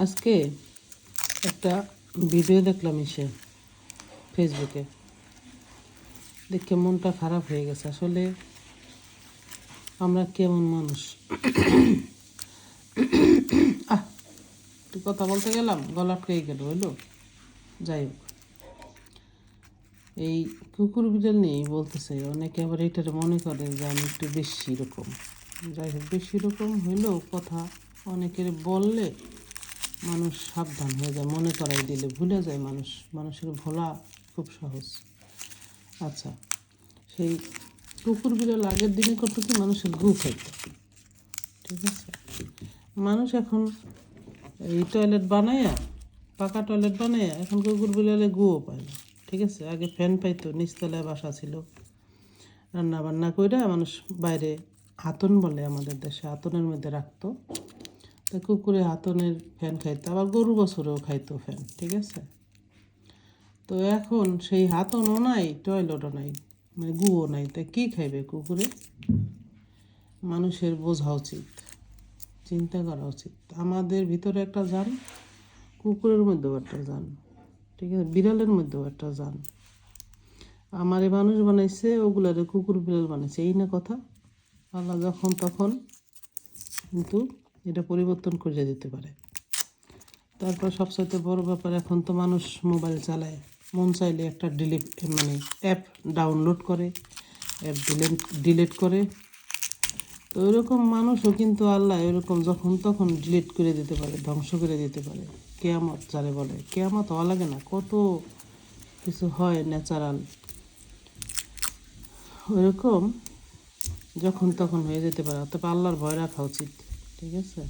আজকে একটা ভিডিও দেখলাম ফেসবুকে, দেখে মনটা খারাপ হয়ে গেছে। আসলে আমরা কেমন মানুষ। একটু কথা বলতে গেলাম, গলা আটকে গেল, হইলো। যাই হোক, এই কুকুর বিড়াল নিয়েই বলতে চাই। অনেকে আবার এটার মনে করে যে আমি একটু বেশি রকম। যাই হোক, বেশি রকম হইলেও কথা অনেকের বললে মানুষ সাবধান হয়ে যায়, মনে করাই দিলে ভুলে যায় মানুষ। মানুষের ভোলা খুব সহজ। আচ্ছা, সেই কুকুর বিড়াল আগের দিনে করতো কি, মানুষের গু খাইতো, ঠিক আছে। মানুষ এখন এই টয়লেট বানাইয়া, পাকা টয়লেট বানাইয়া এখন কুকুর বিড়ালে গুও পায় না, ঠিক আছে। আগে ফ্যান পাইতো, নিচতলায় বাসা ছিল, রান্না বান্না কইরা মানুষ বাইরে হাতন বলে আমাদের দেশে, হাতনের মধ্যে রাখতো। তা কুকুরে হাতনের ফ্যান খাইতো, আবার গরু বছরেও খাইতো ফ্যান, ঠিক আছে। তো এখন সেই হাতনও নাই, টয়লেটও নাই, মানে গুও নাই, তা কী খাইবে কুকুরে? মানুষের বোঝা উচিত, চিন্তা করা উচিত। আমাদের ভিতরে একটা জান, কুকুরের মধ্যেও একটা জান, ঠিক আছে, বিড়ালের মধ্যেও একটা জান। আমারে মানুষ বানাইছে, ওগুলারে কুকুর বিড়াল বানাইছে, এই না কথা। আল্লাহ যখন তখন কিন্তু এটা পরিবর্তন করে দিতে পারে। তারপর সবচাইতে বড় ব্যাপার, এখন তো মানুষ মোবাইল চালায়, মন চাইলে একটা অ্যাপ ডাউনলোড করে, অ্যাপ ডিলিট করে। তো ওইরকম মানুষও কিন্তু আল্লাহ এরকম যখন তখন ডিলিট করে দিতে পারে, ধ্বংস করে দিতে পারে। কেয়ামত যারে বলে, কেয়ামত হওয়া লাগে না, কত কিছু হয় ন্যাচারাল, ওইরকম যখন তখন হয়ে যেতে পারে। অতএব আল্লাহর ভয় রাখা উচিত, ঠিক আছে।